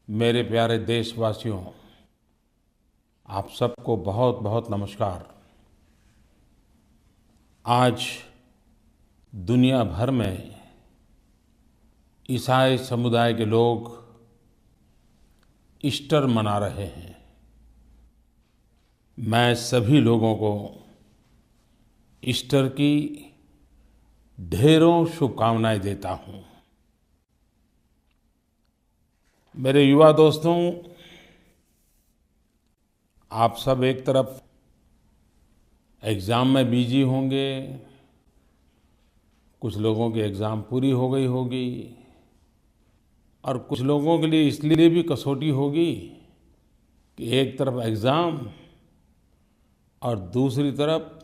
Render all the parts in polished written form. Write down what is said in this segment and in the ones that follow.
मेरे प्यारे देशवासियों, आप सबको बहुत बहुत नमस्कार। आज दुनिया भर में ईसाई समुदाय के लोग ईस्टर मना रहे हैं। मैं सभी लोगों को ईस्टर की ढेरों शुभकामनाएं देता हूं। मेरे युवा दोस्तों, आप सब एक तरफ एग्ज़ाम में बिजी होंगे, कुछ लोगों की एग्ज़ाम पूरी हो गई होगी और कुछ लोगों के लिए इसलिए भी कसौटी होगी कि एक तरफ एग्ज़ाम और दूसरी तरफ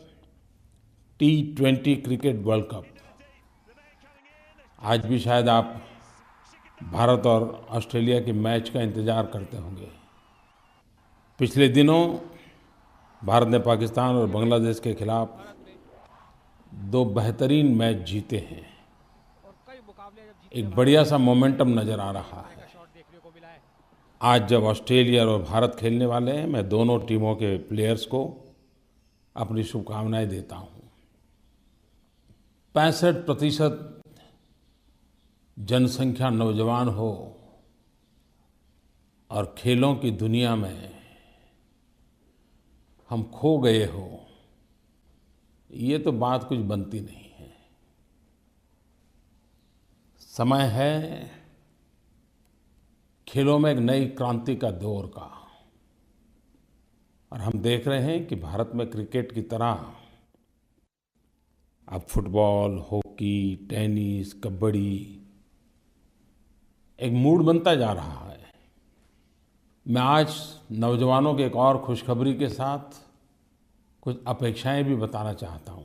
T20 क्रिकेट वर्ल्ड कप। आज भी शायद आप भारत और ऑस्ट्रेलिया के मैच का इंतज़ार करते होंगे। पिछले दिनों भारत ने पाकिस्तान और बांग्लादेश के खिलाफ 2 बेहतरीन मैच जीते हैं। एक बढ़िया सा मोमेंटम नज़र आ रहा है। आज जब ऑस्ट्रेलिया और भारत खेलने वाले हैं, मैं दोनों टीमों के प्लेयर्स को अपनी शुभकामनाएं देता हूं। 65% जनसंख्या नौजवान हो और खेलों की दुनिया में हम खो गए हो, ये तो बात कुछ बनती नहीं है। समय है खेलों में एक नई क्रांति का दौर का, और हम देख रहे हैं कि भारत में क्रिकेट की तरह अब फुटबॉल, हॉकी, टेनिस, कबड्डी एक मूड बनता जा रहा है। मैं आज नौजवानों के एक और खुशखबरी के साथ कुछ अपेक्षाएं भी बताना चाहता हूं।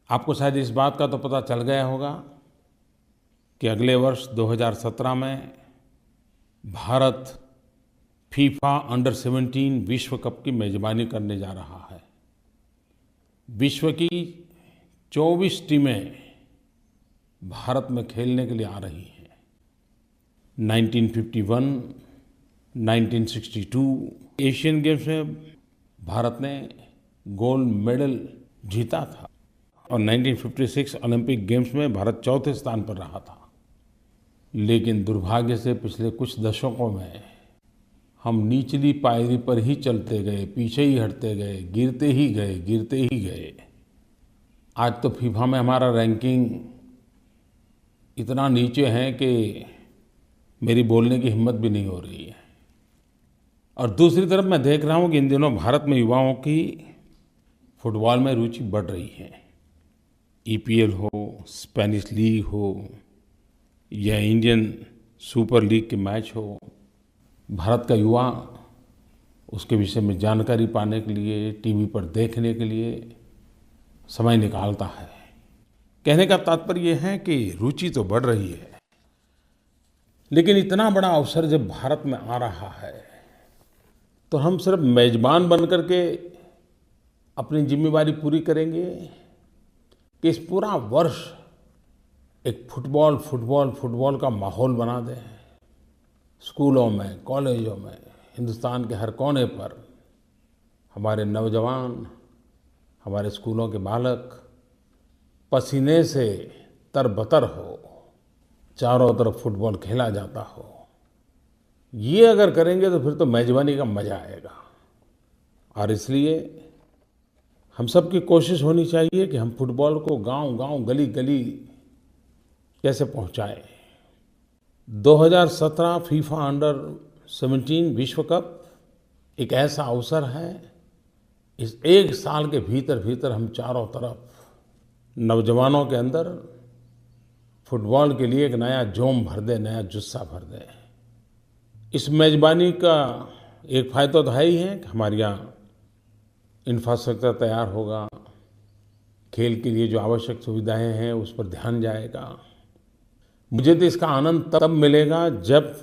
आपको शायद इस बात का तो पता चल गया होगा कि अगले वर्ष 2017 में भारत फीफा अंडर 17 विश्व कप की मेजबानी करने जा रहा है। विश्व की 24 टीमें भारत में खेलने के लिए आ रही हैं। 1951, 1962 एशियन गेम्स में भारत ने गोल्ड मेडल जीता था और 1956 ओलंपिक गेम्स में भारत चौथे स्थान पर रहा था। लेकिन दुर्भाग्य से पिछले कुछ दशकों में हम निचली पायरी पर ही चलते गए, पीछे ही हटते गए, गिरते ही गए, गिरते ही गए। आज तो फीफा में हमारा रैंकिंग इतना नीचे है कि मेरी बोलने की हिम्मत भी नहीं हो रही है। और दूसरी तरफ मैं देख रहा हूँ कि इन दिनों भारत में युवाओं की फुटबॉल में रुचि बढ़ रही है। EPL हो, स्पेनिश लीग हो या इंडियन सुपर लीग के मैच हो, भारत का युवा उसके विषय में जानकारी पाने के लिए, टीवी पर देखने के लिए समय निकालता है। कहने का तात्पर्य यह है कि रुचि तो बढ़ रही है, लेकिन इतना बड़ा अवसर जब भारत में आ रहा है तो हम सिर्फ मेजबान बन करके अपनी जिम्मेवारी पूरी करेंगे कि इस पूरा वर्ष एक फुटबॉल का माहौल बना दें। स्कूलों में, कॉलेजों में, हिंदुस्तान के हर कोने पर हमारे नौजवान, हमारे स्कूलों के बालक पसीने से तरबतर हो, चारों तरफ फुटबॉल खेला जाता हो। ये अगर करेंगे तो फिर तो मेजबानी का मजा आएगा। और इसलिए हम सब की कोशिश होनी चाहिए कि हम फुटबॉल को गांव-गांव, गली-गली कैसे पहुंचाएं। 2017 फीफा अंडर 17 विश्व कप एक ऐसा अवसर है, इस एक साल के भीतर हम चारों तरफ नौजवानों के अंदर फुटबॉल के लिए एक नया जोम भर दें, नया जुस्सा भर दें। इस मेजबानी का एक फ़ायदा तो है ही है कि हमारे यहाँ इंफ्रास्ट्रक्चर तैयार होगा, खेल के लिए जो आवश्यक सुविधाएं हैं उस पर ध्यान जाएगा। मुझे तो इसका आनंद तब मिलेगा जब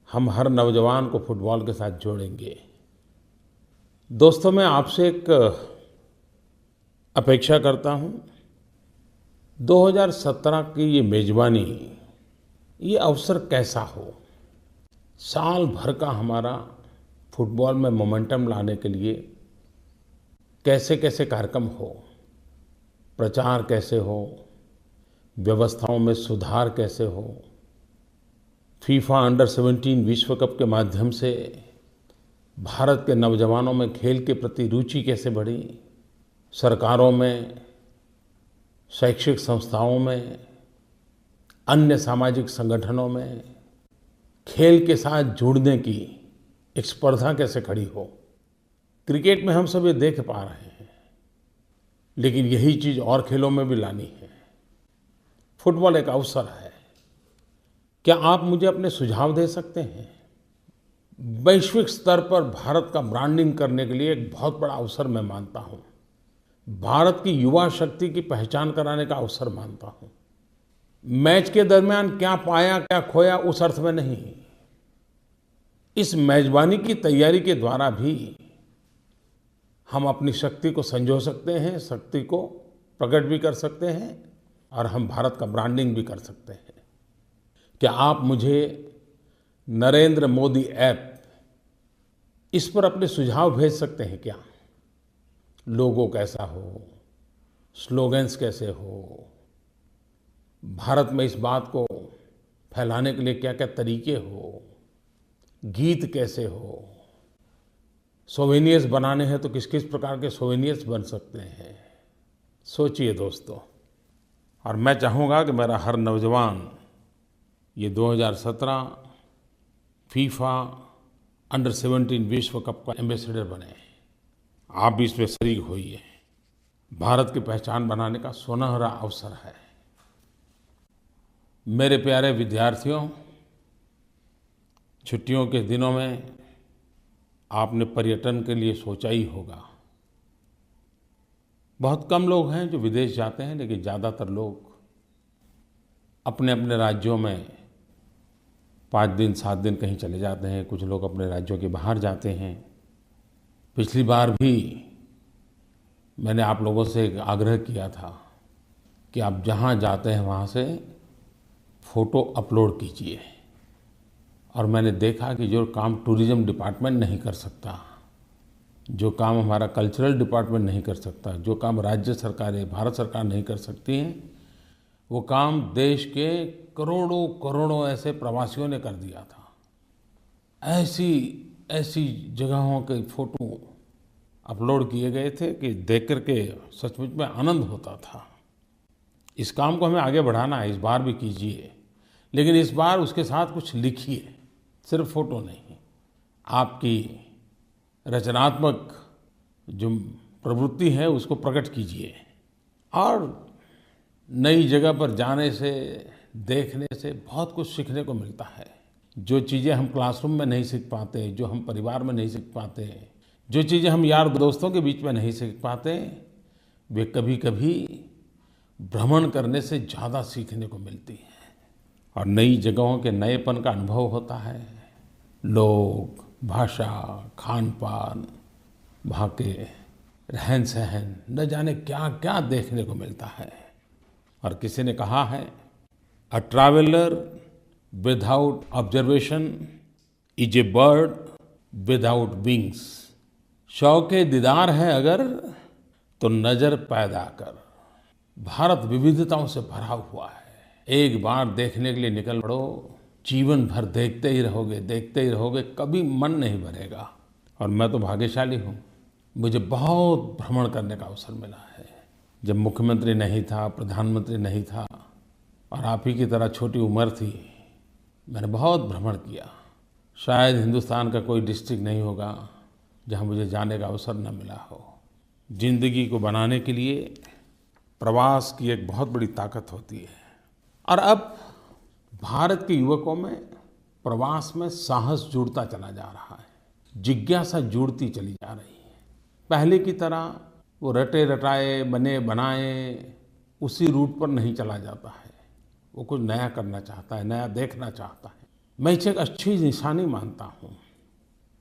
हम हर नौजवान को फुटबॉल के साथ जोड़ेंगे। दोस्तों, मैं आपसे एक अपेक्षा करता हूं, 2017 की ये मेजबानी ये अवसर कैसा हो, साल भर का हमारा फुटबॉल में मोमेंटम लाने के लिए कैसे कैसे कार्यक्रम हो, प्रचार कैसे हो, व्यवस्थाओं में सुधार कैसे हो, फीफा अंडर 17 विश्व कप के माध्यम से भारत के नौजवानों में खेल के प्रति रुचि कैसे बढ़ी, सरकारों में, शैक्षिक संस्थाओं में, अन्य सामाजिक संगठनों में खेल के साथ जुड़ने की एक स्पर्धा कैसे खड़ी हो। क्रिकेट में हम सब ये देख पा रहे हैं, लेकिन यही चीज़ और खेलों में भी लानी है। फुटबॉल एक अवसर है। क्या आप मुझे अपने सुझाव दे सकते हैं? वैश्विक स्तर पर भारत का ब्रांडिंग करने के लिए एक बहुत बड़ा अवसर मैं मानता हूँ। भारत की युवा शक्ति की पहचान कराने का अवसर मानता हूँ। मैच के दरमियान क्या पाया क्या खोया उस अर्थ में नहीं, इस मेजबानी की तैयारी के द्वारा भी हम अपनी शक्ति को संजो सकते हैं, शक्ति को प्रकट भी कर सकते हैं और हम भारत का ब्रांडिंग भी कर सकते हैं। क्या आप मुझे नरेंद्र मोदी ऐप इस पर अपने सुझाव भेज सकते हैं क्या? लोगो कैसा हो, स्लोगन्स कैसे हो, भारत में इस बात को फैलाने के लिए क्या क्या तरीके हो, गीत कैसे हो, सोवेनियर्स बनाने हैं तो किस किस प्रकार के सोवेनियर्स बन सकते हैं। सोचिए दोस्तों, और मैं चाहूँगा कि मेरा हर नौजवान ये 2017 फीफा अंडर 17 विश्व कप का एम्बेसडर बने। आप भी इसमें शरीक होइए। भारत की पहचान बनाने का सुनहरा अवसर है। मेरे प्यारे विद्यार्थियों, छुट्टियों के दिनों में आपने पर्यटन के लिए सोचा ही होगा। बहुत कम लोग हैं जो विदेश जाते हैं, लेकिन ज़्यादातर लोग अपने अपने राज्यों में 5 दिन 7 दिन कहीं चले जाते हैं। कुछ लोग अपने राज्यों के बाहर जाते हैं। पिछली बार भी मैंने आप लोगों से एक आग्रह किया था कि आप जहाँ जाते हैं वहाँ से फ़ोटो अपलोड कीजिए। और मैंने देखा कि जो काम टूरिज़्म डिपार्टमेंट नहीं कर सकता, जो काम हमारा कल्चरल डिपार्टमेंट नहीं कर सकता, जो काम राज्य सरकारें, भारत सरकार नहीं कर सकती हैं, वो काम देश के करोड़ों करोड़ों ऐसे प्रवासियों ने कर दिया था। ऐसी ऐसी जगहों के फ़ोटो अपलोड किए गए थे कि देख कर के सचमुच में आनंद होता था। इस काम को हमें आगे बढ़ाना है, इस बार भी कीजिए, लेकिन इस बार उसके साथ कुछ लिखिए, सिर्फ फ़ोटो नहीं। आपकी रचनात्मक जो प्रवृत्ति है उसको प्रकट कीजिए। और नई जगह पर जाने से, देखने से बहुत कुछ सीखने को मिलता है। जो चीज़ें हम क्लासरूम में नहीं सीख पाते, जो हम परिवार में नहीं सीख पाते, जो चीज़ें हम यार दोस्तों के बीच में नहीं सीख पाते, वे कभी-कभी भ्रमण करने से ज़्यादा सीखने को मिलती हैं। और नई जगहों के नएपन का अनुभव होता है। लोग, भाषा, खान पान, वहाँ के रहन सहन, न जाने क्या क्या देखने को मिलता है। और किसी ने कहा है, a traveller without observation is a bird without wings. शौक़े दीदार है अगर तो नज़र पैदा कर। भारत विविधताओं से भरा हुआ है। एक बार देखने के लिए निकल पड़ो, जीवन भर देखते ही रहोगे, कभी मन नहीं भरेगा। और मैं तो भाग्यशाली हूँ, मुझे बहुत भ्रमण करने का अवसर मिला है। जब मुख्यमंत्री नहीं था, प्रधानमंत्री नहीं था और आप ही की तरह छोटी उम्र थी, मैंने बहुत भ्रमण किया। शायद हिंदुस्तान का कोई डिस्ट्रिक्ट नहीं होगा जहाँ मुझे जाने का अवसर न मिला हो। जिंदगी को बनाने के लिए प्रवास की एक बहुत बड़ी ताकत होती है। और अब भारत के युवकों में प्रवास में साहस जुड़ता चला जा रहा है, जिज्ञासा जुड़ती चली जा रही है। पहले की तरह वो रटे रटाए बने बनाए उसी रूट पर नहीं चला जाता है। वो कुछ नया करना चाहता है, नया देखना चाहता है। मैं इसे एक अच्छी निशानी मानता हूँ।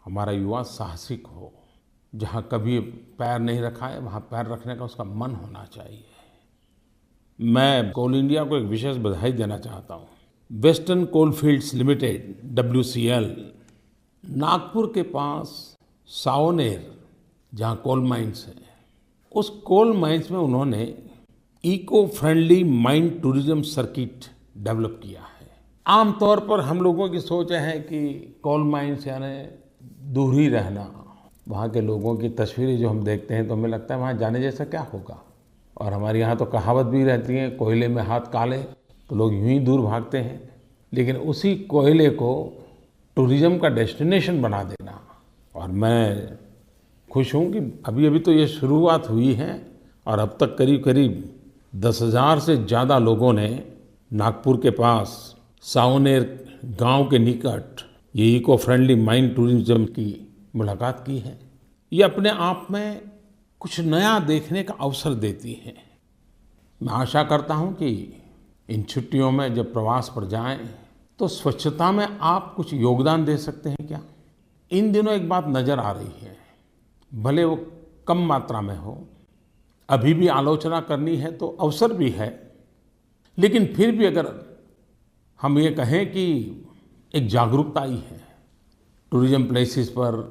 हमारा युवा साहसिक हो, जहाँ कभी पैर नहीं रखा है वहाँ पैर रखने का उसका मन होना चाहिए। मैं कोल इंडिया को एक विशेष बधाई देना चाहता हूँ। Western coalfields limited WCL, Nagpur के पास सावनेर जहाँ कोल माइंस है, उस कोल माइंस में उन्होंने eco friendly mine tourism circuit develop किया है। आमतौर पर हम लोगों की सोच है कि कोल माइंस यानी दूर ही रहना, वहाँ के लोगों की तस्वीरें जो हम देखते हैं तो हमें लगता है वहाँ जाने जैसा क्या होगा। और हमारे यहाँ तो कहावत भी रहती है, कोयले में हाथ काले, तो लोग यूं ही दूर भागते हैं। लेकिन उसी कोयले को टूरिज्म का डेस्टिनेशन बना देना, और मैं खुश हूँ कि अभी अभी तो ये शुरुआत हुई है और अब तक करीब करीब 10,000 से ज़्यादा लोगों ने नागपुर के पास सावनेर गांव के निकट ये इको फ्रेंडली माइन टूरिज्म की मुलाकात की है। ये अपने आप में कुछ नया देखने का अवसर देती है। मैं आशा करता हूँ कि इन छुट्टियों में जब प्रवास पर जाएं तो स्वच्छता में आप कुछ योगदान दे सकते हैं क्या? इन दिनों एक बात नज़र आ रही है, भले वो कम मात्रा में हो, अभी भी आलोचना करनी है तो अवसर भी है, लेकिन फिर भी अगर हम ये कहें कि एक जागरूकता आई है, टूरिज्म प्लेसेस पर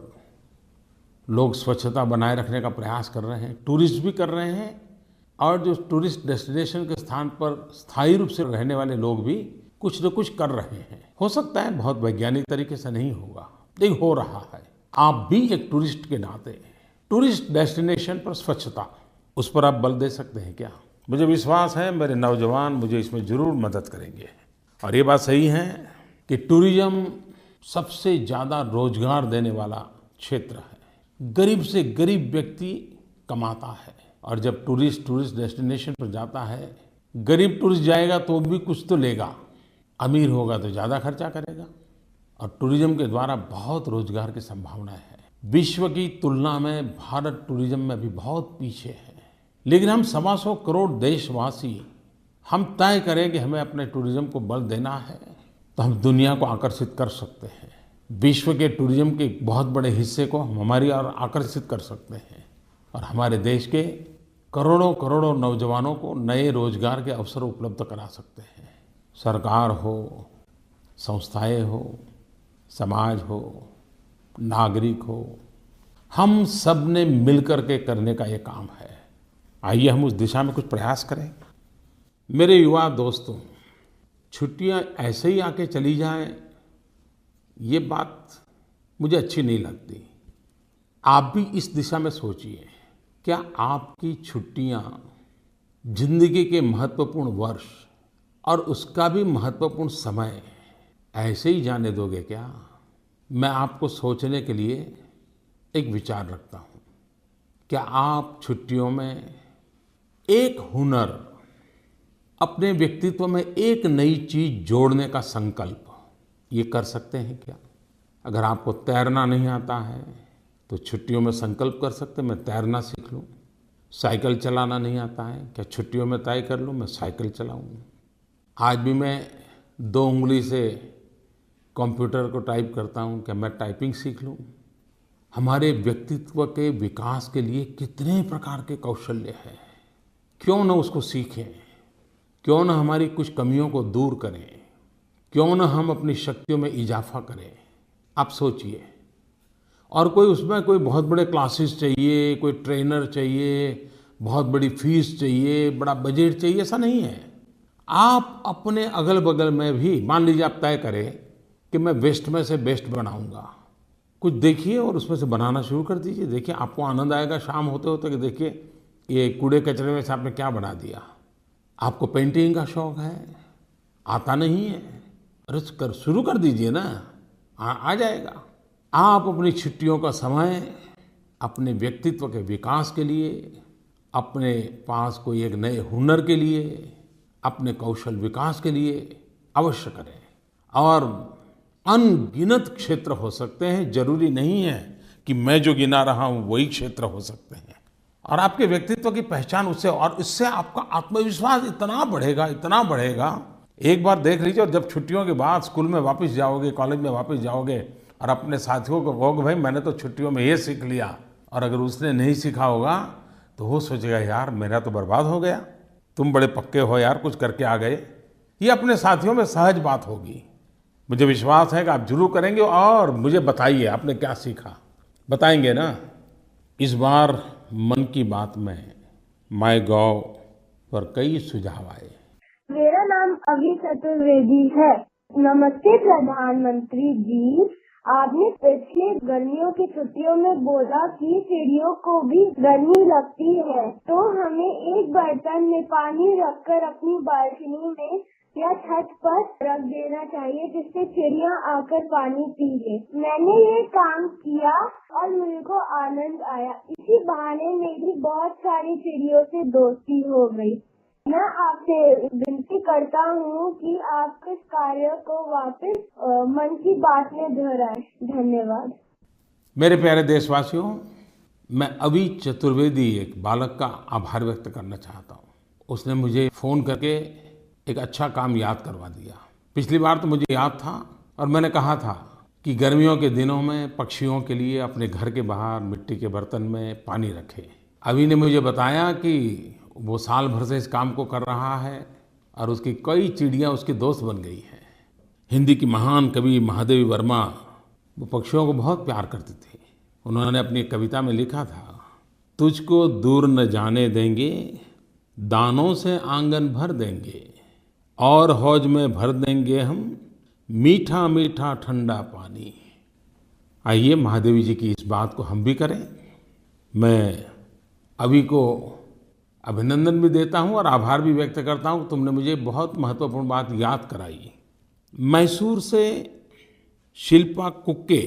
लोग स्वच्छता बनाए रखने का प्रयास कर रहे हैं, टूरिस्ट भी कर रहे हैं, और जो टूरिस्ट डेस्टिनेशन के स्थान पर स्थायी रूप से रहने वाले लोग भी कुछ न कुछ कर रहे हैं। हो सकता है बहुत वैज्ञानिक तरीके से नहीं होगा, लेकिन हो रहा है। आप भी एक टूरिस्ट के नाते टूरिस्ट डेस्टिनेशन पर स्वच्छता, उस पर आप बल दे सकते हैं क्या? मुझे विश्वास है मेरे नौजवान मुझे इसमें जरूर मदद करेंगे। और ये बात सही है कि टूरिज्म सबसे ज़्यादा रोजगार देने वाला क्षेत्र है। गरीब से गरीब व्यक्ति कमाता है, और जब टूरिस्ट डेस्टिनेशन पर जाता है, गरीब टूरिस्ट जाएगा तो भी कुछ तो लेगा, अमीर होगा तो ज़्यादा खर्चा करेगा। और टूरिज्म के द्वारा बहुत रोजगार की संभावना है। विश्व की तुलना में भारत टूरिज्म में भी बहुत पीछे है, लेकिन हम 125 करोड़ देशवासी हम तय करें कि हमें अपने टूरिज्म को बल देना है तो हम दुनिया को आकर्षित कर सकते हैं। विश्व के टूरिज्म के बहुत बड़े हिस्से को हम हमारी ओर आकर्षित कर सकते हैं, और हमारे देश के करोड़ों करोड़ों नौजवानों को नए रोजगार के अवसर उपलब्ध करा सकते हैं। सरकार हो, संस्थाएं हो, समाज हो, नागरिक हो, हम सब ने मिलकर के करने का ये काम है। आइए हम उस दिशा में कुछ प्रयास करें। मेरे युवा दोस्तों, छुट्टियां ऐसे ही आके चली जाएं, ये बात मुझे अच्छी नहीं लगती। आप भी इस दिशा में सोचिए, क्या आपकी छुट्टियां जिंदगी के महत्वपूर्ण वर्ष और उसका भी महत्वपूर्ण समय ऐसे ही जाने दोगे क्या? मैं आपको सोचने के लिए एक विचार रखता हूँ। क्या आप छुट्टियों में एक हुनर, अपने व्यक्तित्व में एक नई चीज जोड़ने का संकल्प ये कर सकते हैं क्या? अगर आपको तैरना नहीं आता है तो छुट्टियों में संकल्प कर सकते हैं, मैं तैरना सीख लूँ। साइकिल चलाना नहीं आता है, क्या छुट्टियों में तय कर लूँ मैं साइकिल चलाऊँ। आज भी मैं 2 उंगली से कंप्यूटर को टाइप करता हूँ, क्या मैं टाइपिंग सीख लूँ। हमारे व्यक्तित्व के विकास के लिए कितने प्रकार के कौशल्य हैं, क्यों न उसको सीखें, क्यों न हमारी कुछ कमियों को दूर करें, क्यों न हम अपनी शक्तियों में इजाफा करें। आप सोचिए। और कोई उसमें कोई बहुत बड़े क्लासेस चाहिए, कोई ट्रेनर चाहिए, बहुत बड़ी फीस चाहिए, बड़ा बजट चाहिए, ऐसा नहीं है। आप अपने अगल बगल में भी मान लीजिए आप तय करें कि मैं वेस्ट में से बेस्ट बनाऊंगा, कुछ देखिए और उसमें से बनाना शुरू कर दीजिए। देखिए आपको आनंद आएगा शाम होते होते कि देखिए ये कूड़े कचरे में से आपने क्या बना दिया। आपको पेंटिंग का शौक है, आता नहीं है, अरे शुरू कर दीजिए ना, आ जाएगा। आप अपनी छुट्टियों का समय अपने व्यक्तित्व के विकास के लिए, अपने पास कोई एक नए हुनर के लिए, अपने कौशल विकास के लिए अवश्य करें। और अनगिनत क्षेत्र हो सकते हैं, जरूरी नहीं है कि मैं जो गिना रहा हूं वही क्षेत्र हो सकते हैं। और आपके व्यक्तित्व की पहचान उससे, और इससे आपका आत्मविश्वास इतना बढ़ेगा, इतना बढ़ेगा। एक बार देख लीजिए, और जब छुट्टियों के बाद स्कूल में वापस जाओगे, कॉलेज में वापस जाओगे और अपने साथियों को कहोगे भाई मैंने तो छुट्टियों में ये सीख लिया, और अगर उसने नहीं सीखा होगा तो वो सोचेगा यार मेरा तो बर्बाद हो गया, तुम बड़े पक्के हो यार, कुछ करके आ गए। ये अपने साथियों में सहज बात होगी। मुझे विश्वास है कि आप जरूर करेंगे और मुझे बताइए आपने क्या सीखा। बताएंगे ना? इस बार मन की बात में माईगोव पर कई सुझाव आए। मेरा नाम अभी चतुर्वेदी है। नमस्ते प्रधानमंत्री जी, आपने पिछले गर्मियों की छुट्टियों में बोला कि चिड़ियों को भी गर्मी लगती है, तो हमें एक बर्तन में पानी रखकर अपनी बालकनी में या छत पर रख देना चाहिए, जिससे चिड़िया आकर पानी पी ले। मैंने ये काम किया और मुझको आनंद आया। इसी बहाने मेरी बहुत सारी चिड़ियों से दोस्ती हो गई। मैं आपसे विनती करता हूँ कि आप इस कार्य को वापस मन की बात में दोहराएं। धन्यवाद। मेरे प्यारे देशवासियों, मैं अभी चतुर्वेदी एक बालक का आभार व्यक्त करना चाहता हूँ। उसने मुझे फोन करके एक अच्छा काम याद करवा दिया। पिछली बार तो मुझे याद था और मैंने कहा था कि गर्मियों के दिनों में पक्षियों के लिए अपने घर के बाहर मिट्टी के बर्तन में पानी रखें। अभी ने मुझे बताया कि वो साल भर से इस काम को कर रहा है और उसकी कई चिड़ियाँ उसकी दोस्त बन गई हैं। हिंदी की महान कवि महादेवी वर्मा वो पक्षियों को बहुत प्यार करती थी। उन्होंने अपनी एक कविता में लिखा था, तुझको दूर न जाने देंगे, दानों से आंगन भर देंगे और हौज में भर देंगे हम मीठा मीठा ठंडा पानी। आइए महादेवी जी की इस बात को हम भी करें। मैं अभी को अभिनंदन भी देता हूं और आभार भी व्यक्त करता हूं। तुमने मुझे बहुत महत्वपूर्ण बात याद कराई। मैसूर से शिल्पा कुक्के,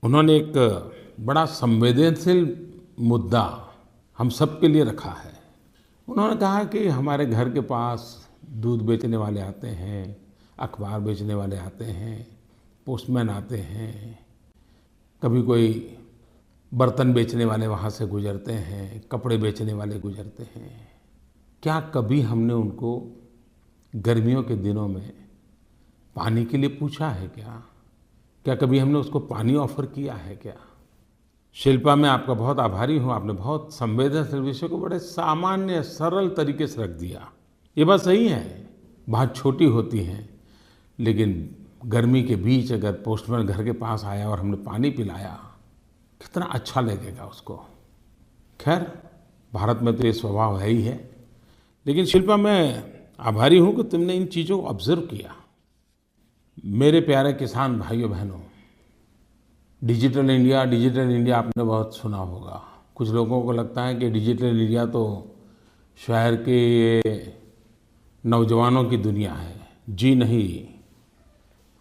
उन्होंने एक बड़ा संवेदनशील मुद्दा हम सबके लिए रखा है। उन्होंने कहा कि हमारे घर के पास दूध बेचने वाले आते हैं, अखबार बेचने वाले आते हैं, पोस्टमैन आते हैं, कभी कोई बर्तन बेचने वाले वहाँ से गुजरते हैं, कपड़े बेचने वाले गुजरते हैं। क्या कभी हमने उनको गर्मियों के दिनों में पानी के लिए पूछा है क्या? क्या कभी हमने उसको पानी ऑफर किया है क्या? शिल्पा, मैं आपका बहुत आभारी हूँ। आपने बहुत संवेदनशील विषय को बड़े सामान्य सरल तरीके से रख दिया। ये बात सही है, बात छोटी होती है, लेकिन गर्मी के बीच अगर पोस्टमैन घर के पास आया और हमने पानी पिलाया, कितना अच्छा लगेगा उसको। खैर, भारत में तो ये स्वभाव है ही है। लेकिन शिल्पा, मैं आभारी हूँ कि तुमने इन चीज़ों को ऑब्जर्व किया। मेरे प्यारे किसान भाइयों बहनों, डिजिटल इंडिया आपने बहुत सुना होगा। कुछ लोगों को लगता है कि डिजिटल इंडिया तो शहर के नौजवानों की दुनिया है। जी नहीं,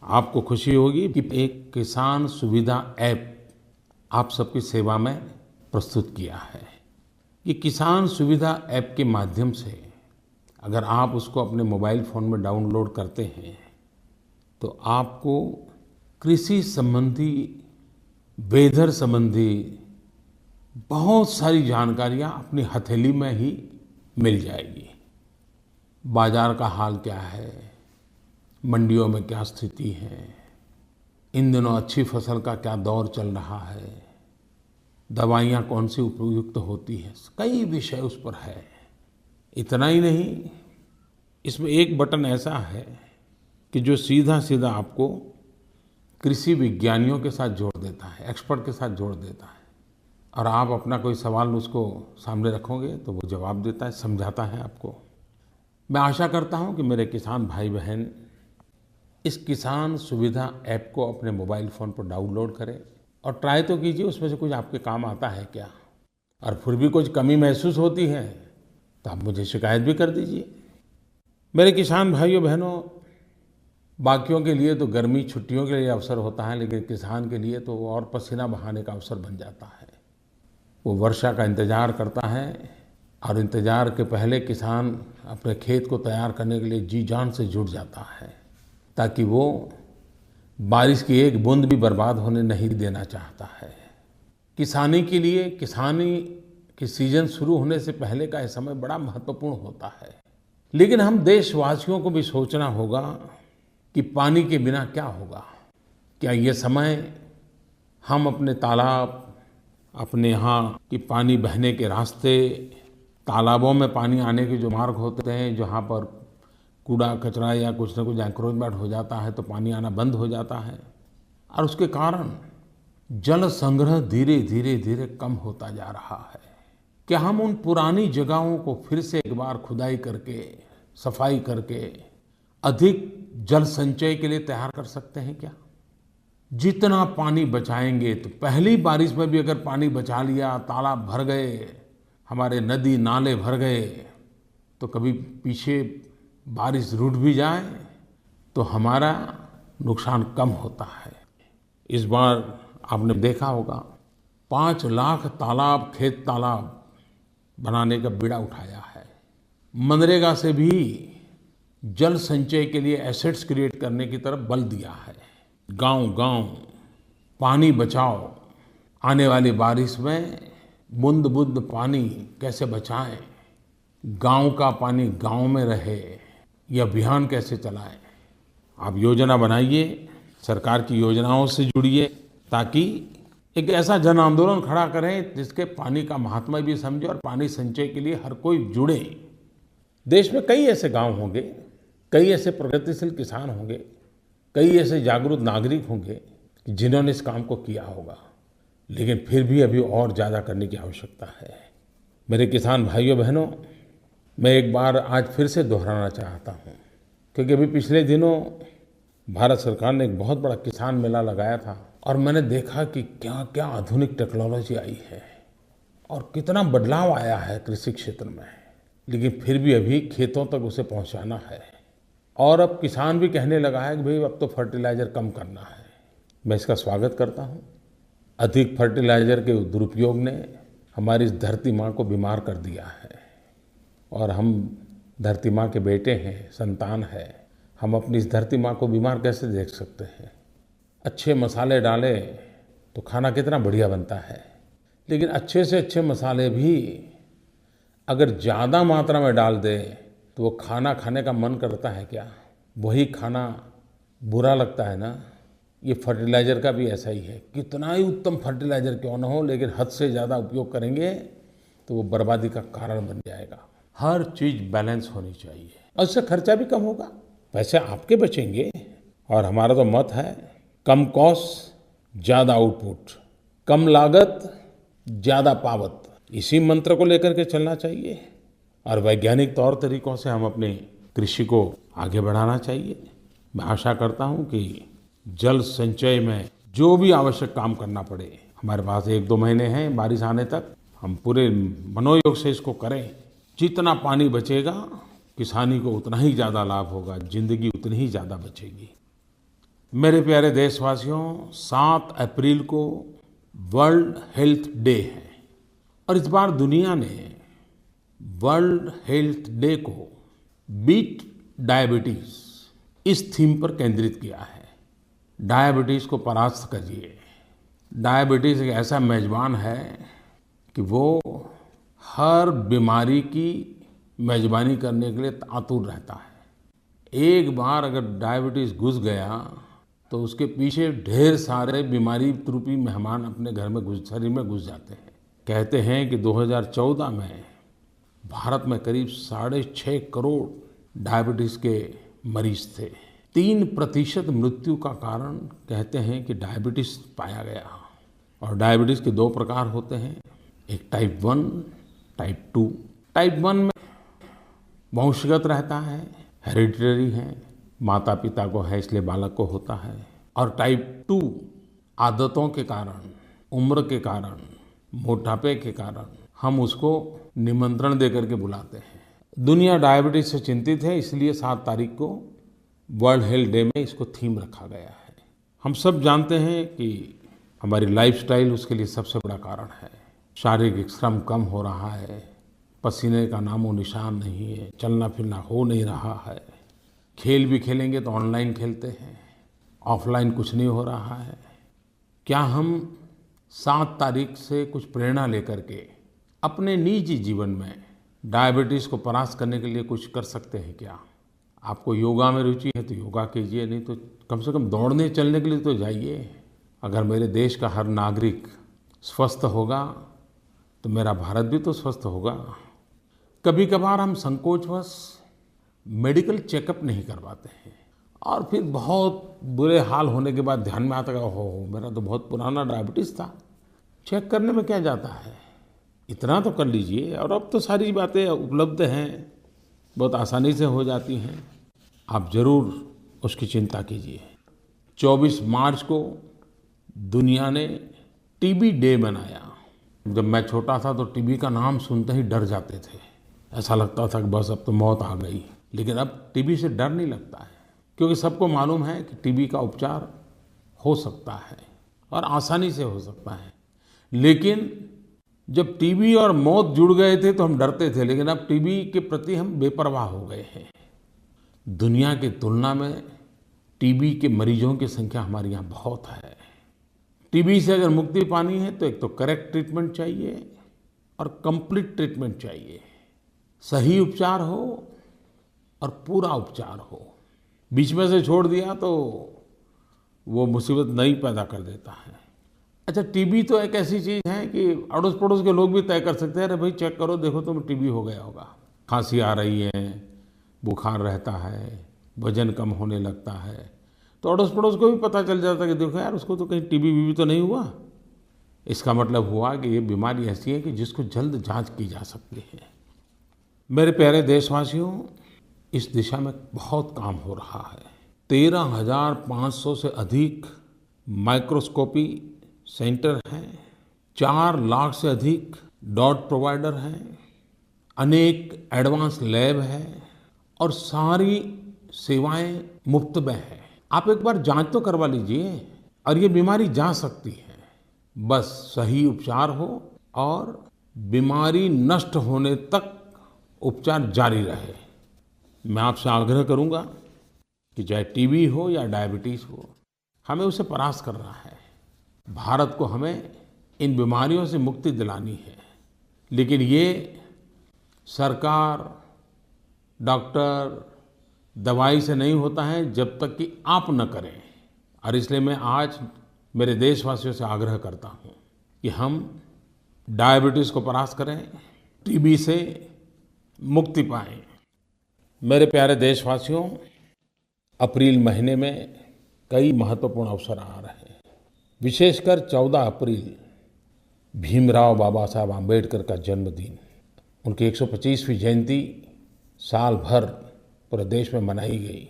आपको खुशी होगी कि एक किसान सुविधा ऐप आप सबकी सेवा में प्रस्तुत किया है। ये किसान सुविधा ऐप के माध्यम से अगर आप उसको अपने मोबाइल फ़ोन में डाउनलोड करते हैं तो आपको कृषि संबंधी, वेदर संबंधी बहुत सारी जानकारियाँ अपनी हथेली में ही मिल जाएगी। बाजार का हाल क्या है, मंडियों में क्या स्थिति है, इन दिनों अच्छी फसल का क्या दौर चल रहा है, दवाइयाँ कौन सी उपयुक्त होती हैं, कई विषय उस पर है। इतना ही नहीं, इसमें एक बटन ऐसा है कि जो सीधा सीधा आपको कृषि विज्ञानियों के साथ जोड़ देता है, एक्सपर्ट के साथ जोड़ देता है, और आप अपना कोई सवाल उसको सामने रखोगे तो वो जवाब देता है, समझाता है आपको। मैं आशा करता हूँ कि मेरे किसान भाई बहन इस किसान सुविधा ऐप को अपने मोबाइल फ़ोन पर डाउनलोड करें और ट्राई तो कीजिए, उसमें से कुछ आपके काम आता है क्या। और फिर भी कुछ कमी महसूस होती है तो आप मुझे शिकायत भी कर दीजिए। मेरे किसान भाइयों बहनों, बाकियों के लिए तो गर्मी छुट्टियों के लिए अवसर होता है, लेकिन किसान के लिए तो और पसीना बहाने का अवसर बन जाता है। वो वर्षा का इंतज़ार करता है और इंतज़ार के पहले किसान अपने खेत को तैयार करने के लिए जी जान से जुट जाता है, ताकि वो बारिश की एक बूंद भी बर्बाद होने नहीं देना चाहता है। किसानी के लिए, किसानी की सीजन शुरू होने से पहले का यह समय बड़ा महत्वपूर्ण होता है। लेकिन हम देशवासियों को भी सोचना होगा कि पानी के बिना क्या होगा। क्या ये समय हम अपने तालाब, अपने यहाँ की पानी बहने के रास्ते, तालाबों में पानी आने के जो मार्ग होते हैं, जहाँ पर कूड़ा कचरा या कुछ न कुछ एंक्रोचमेंट हो जाता है तो पानी आना बंद हो जाता है और उसके कारण जल संग्रह धीरे धीरे धीरे कम होता जा रहा है। क्या हम उन पुरानी जगहों को फिर से एक बार खुदाई करके सफाई करके अधिक जल संचय के लिए तैयार कर सकते हैं क्या? जितना पानी बचाएंगे तो पहली बारिश में भी अगर पानी बचा लिया, तालाब भर गए, हमारे नदी नाले भर गए, तो कभी पीछे बारिश रुक भी जाए तो हमारा नुकसान कम होता है। इस बार आपने देखा होगा 5 लाख तालाब, खेत तालाब बनाने का बीड़ा उठाया है। मनरेगा से भी जल संचय के लिए एसेट्स क्रिएट करने की तरफ बल दिया है। गांव-गांव पानी बचाओ, आने वाली बारिश में बूंद-बूंद पानी कैसे बचाएं, गांव का पानी गांव में रहे, ये अभियान कैसे चलाएं। आप योजना बनाइए, सरकार की योजनाओं से जुड़िए ताकि एक ऐसा जन आंदोलन खड़ा करें जिसके पानी का महात्मा भी समझे और पानी संचय के लिए हर कोई जुड़े। देश में कई ऐसे गांव होंगे, कई ऐसे प्रगतिशील किसान होंगे, कई ऐसे जागरूक नागरिक होंगे जिन्होंने इस काम को किया होगा, लेकिन फिर भी अभी और ज़्यादा करने की आवश्यकता है। मेरे किसान भाइयों बहनों, मैं एक बार आज फिर से दोहराना चाहता हूँ, क्योंकि अभी पिछले दिनों भारत सरकार ने एक बहुत बड़ा किसान मेला लगाया था और मैंने देखा कि क्या क्या आधुनिक टेक्नोलॉजी आई है और कितना बदलाव आया है कृषि क्षेत्र में, लेकिन फिर भी अभी खेतों तक उसे पहुँचाना है। और अब किसान भी कहने लगा है कि भाई अब तो फर्टिलाइज़र कम करना है। मैं इसका स्वागत करता हूँ। अधिक फर्टिलाइज़र के दुरुपयोग ने हमारी इस धरती माँ को बीमार कर दिया है और हम धरती माँ के बेटे हैं, संतान है। हम अपनी इस धरती माँ को बीमार कैसे देख सकते हैं? अच्छे मसाले डाले तो खाना कितना बढ़िया बनता है, लेकिन अच्छे से अच्छे मसाले भी अगर ज़्यादा मात्रा में डाल दे तो वो खाना खाने का मन करता है क्या? वही खाना बुरा लगता है ना। ये फर्टिलाइज़र का भी ऐसा ही है। कितना ही उत्तम फर्टिलाइज़र क्यों न हो, लेकिन हद से ज़्यादा उपयोग करेंगे तो वो बर्बादी का कारण बन जाएगा। हर चीज़ बैलेंस होनी चाहिए और उससे खर्चा भी कम होगा, पैसे आपके बचेंगे। और हमारा तो मत है कम कॉस्ट ज़्यादा आउटपुट, कम लागत ज़्यादा पावत। इसी मंत्र को लेकर के चलना चाहिए और वैज्ञानिक तौर तरीकों से हम अपनी कृषि को आगे बढ़ाना चाहिए। मैं आशा करता हूँ कि जल संचय में जो भी आवश्यक काम करना पड़े, हमारे पास 1-2 महीने हैं बारिश आने तक, हम पूरे मनोयोग से इसको करें। जितना पानी बचेगा किसानी को उतना ही ज़्यादा लाभ होगा, जिंदगी उतनी ही ज़्यादा बचेगी। मेरे प्यारे देशवासियों, 7 अप्रैल को वर्ल्ड हेल्थ डे है और इस बार दुनिया ने वर्ल्ड हेल्थ डे को बीट डायबिटीज इस थीम पर केंद्रित किया है। डायबिटीज को परास्त करिए। डायबिटीज एक ऐसा मेजबान है कि वो हर बीमारी की मेजबानी करने के लिए आतुर रहता है। एक बार अगर डायबिटीज घुस गया तो उसके पीछे ढेर सारे बीमारी रूपी मेहमान अपने घर में शरीर में घुस जाते हैं। कहते हैं कि 2014 में भारत में करीब 6.5 करोड़ डायबिटीज के मरीज थे। 3% मृत्यु का कारण कहते हैं कि डायबिटीज पाया गया। और डायबिटीज के 2 प्रकार होते हैं, एक टाइप 1, टाइप 2। टाइप 1 में वंशगत रहता है, हेरिडिटरी है, माता पिता को है इसलिए बालक को होता है। और टाइप 2 आदतों के कारण, उम्र के कारण, मोटापे के कारण हम उसको निमंत्रण दे करके बुलाते हैं। दुनिया डायबिटीज से चिंतित है, इसलिए 7 तारीख को वर्ल्ड हेल्थ डे में इसको थीम रखा गया है। हम सब जानते हैं कि हमारी लाइफस्टाइल उसके लिए सबसे बड़ा कारण है। शारीरिक श्रम कम हो रहा है, पसीने का नामो निशान नहीं है, चलना फिरना हो नहीं रहा है। खेल भी खेलेंगे तो ऑनलाइन खेलते हैं, ऑफलाइन कुछ नहीं हो रहा है। क्या हम 7 तारीख से कुछ प्रेरणा लेकर के अपने निजी जीवन में डायबिटीज़ को परास्त करने के लिए कुछ कर सकते हैं क्या? आपको योगा में रुचि है तो योगा कीजिए, नहीं तो कम से कम दौड़ने चलने के लिए तो जाइए। अगर मेरे देश का हर नागरिक स्वस्थ होगा तो मेरा भारत भी तो स्वस्थ होगा। कभी कभार हम संकोचवश मेडिकल चेकअप नहीं करवाते हैं और फिर बहुत बुरे हाल होने के बाद ध्यान में आता है, ओहो मेरा तो बहुत पुराना डायबिटीज़ था, चेक करने में क्या जाता है, इतना तो कर लीजिए। और अब तो सारी बातें उपलब्ध हैं, बहुत आसानी से हो जाती हैं। आप ज़रूर उसकी चिंता कीजिए। 24 मार्च को दुनिया ने टीबी डे मनाया। जब मैं छोटा था तो टीबी का नाम सुनते ही डर जाते थे, ऐसा लगता था कि बस अब तो मौत आ गई। लेकिन अब टीबी से डर नहीं लगता है, क्योंकि सबको मालूम है कि टीबी का उपचार हो सकता है और आसानी से हो सकता है। लेकिन जब टीबी और मौत जुड़ गए थे तो हम डरते थे, लेकिन अब टीबी के प्रति हम बेपरवाह हो गए हैं। दुनिया की तुलना में टीबी के मरीजों की संख्या हमारे यहाँ बहुत है। टीबी से अगर मुक्ति पानी है तो एक तो करेक्ट ट्रीटमेंट चाहिए और कंप्लीट ट्रीटमेंट चाहिए। सही उपचार हो और पूरा उपचार हो। बीच में से छोड़ दिया तो वो मुसीबत नई पैदा कर देता है। अच्छा, टीबी तो एक ऐसी चीज़ है कि अड़ोस पड़ोस के लोग भी तय कर सकते हैं, अरे भाई चेक करो, देखो तुम्हें टीबी हो गया होगा, खांसी आ रही है, बुखार रहता है, वजन कम होने लगता है, तो अड़ोस पड़ोस को भी पता चल जाता है कि देखो यार उसको तो कहीं टीबी वीबी तो नहीं हुआ। इसका मतलब हुआ कि ये बीमारी ऐसी है कि जिसको जल्द जांच की जा सकती है। मेरे प्यारे देशवासियों, इस दिशा में बहुत काम हो रहा है। 13,500 से अधिक माइक्रोस्कोपी सेंटर हैं, 4 लाख से अधिक डॉट प्रोवाइडर हैं, अनेक एडवांस लैब हैं और सारी सेवाएं मुफ्त में हैं। आप एक बार जांच तो करवा लीजिए और ये बीमारी जा सकती है, बस सही उपचार हो और बीमारी नष्ट होने तक उपचार जारी रहे। मैं आपसे आग्रह करूंगा कि चाहे टीबी हो या डायबिटीज़ हो, हमें उसे परास्त करना है। भारत को हमें इन बीमारियों से मुक्ति दिलानी है, लेकिन ये सरकार, डॉक्टर, दवाई से नहीं होता है जब तक कि आप न करें। और इसलिए मैं आज मेरे देशवासियों से आग्रह करता हूँ कि हम डायबिटीज़ को परास्त करें, टीबी से मुक्ति पाएं। मेरे प्यारे देशवासियों, अप्रैल महीने में कई महत्वपूर्ण अवसर आ रहे हैं। विशेषकर 14 अप्रैल भीमराव बाबा साहब आम्बेडकर का जन्मदिन, उनकी 125वीं जयंती साल भर पूरे देश में मनाई गई।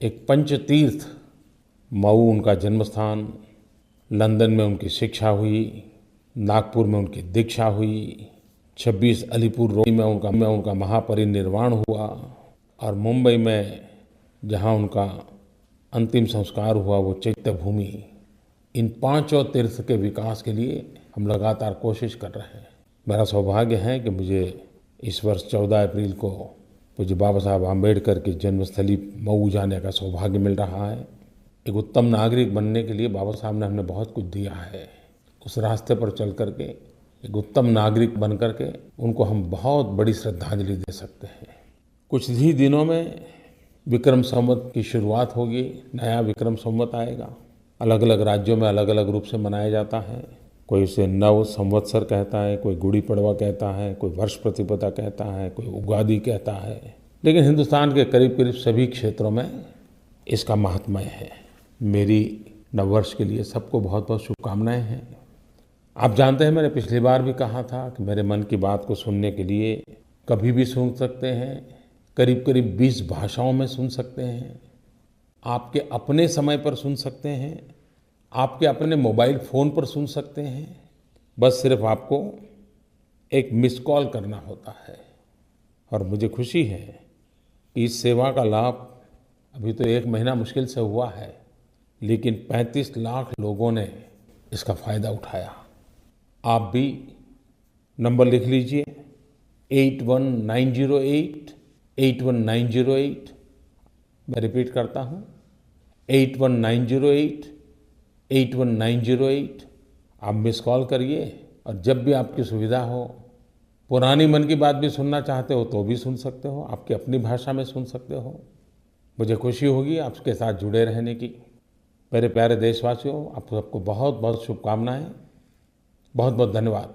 एक पंचतीर्थ, मऊ उनका जन्म स्थान, लंदन में उनकी शिक्षा हुई, नागपुर में उनकी दीक्षा हुई, 26 अलीपुर रोड में उनका महापरिनिर्वाण हुआ और मुंबई में जहां उनका अंतिम संस्कार हुआ वो चैत्य भूमि। इन 5 तीर्थ के विकास के लिए हम लगातार कोशिश कर रहे हैं। मेरा सौभाग्य है कि मुझे इस वर्ष 14 अप्रैल को पूज्य बाबा साहब आम्बेडकर की जन्मस्थली मऊ जाने का सौभाग्य मिल रहा है। एक उत्तम नागरिक बनने के लिए बाबा साहब ने हमें बहुत कुछ दिया है। उस रास्ते पर चल करके एक उत्तम नागरिक बन करके उनको हम बहुत बड़ी श्रद्धांजलि दे सकते हैं। कुछ ही दिनों में विक्रम संवत की शुरुआत होगी, नया विक्रम संवत आएगा। अलग अलग राज्यों में अलग अलग रूप से मनाया जाता है। कोई उसे नव संवत्सर कहता है, कोई गुड़ी पड़वा कहता है, कोई वर्ष प्रतिपदा कहता है, कोई उगादि कहता है। लेकिन हिंदुस्तान के करीब करीब सभी क्षेत्रों में इसका महात्म्य है। मेरी नववर्ष के लिए सबको बहुत बहुत शुभकामनाएं हैं। आप जानते हैं, मैंने पिछली बार भी कहा था कि मेरे मन की बात को सुनने के लिए कभी भी सुन सकते हैं, करीब करीब 20 भाषाओं में सुन सकते हैं, आपके अपने समय पर सुन सकते हैं, आपके अपने मोबाइल फ़ोन पर सुन सकते हैं। बस सिर्फ आपको एक मिस कॉल करना होता है। और मुझे खुशी है कि इस सेवा का लाभ अभी तो 1 महीना मुश्किल से हुआ है, लेकिन 35 लाख लोगों ने इसका फ़ायदा उठाया। आप भी नंबर लिख लीजिए 8190881908। मैं रिपीट करता हूँ 8190881908। आप मिस कॉल करिए और जब भी आपकी सुविधा हो, पुरानी मन की बात भी सुनना चाहते हो तो भी सुन सकते हो, आपकी अपनी भाषा में सुन सकते हो। मुझे खुशी होगी आपके साथ जुड़े रहने की। मेरे प्यारे देशवासियों, आप सबको बहुत बहुत शुभकामनाएं। बहुत बहुत धन्यवाद।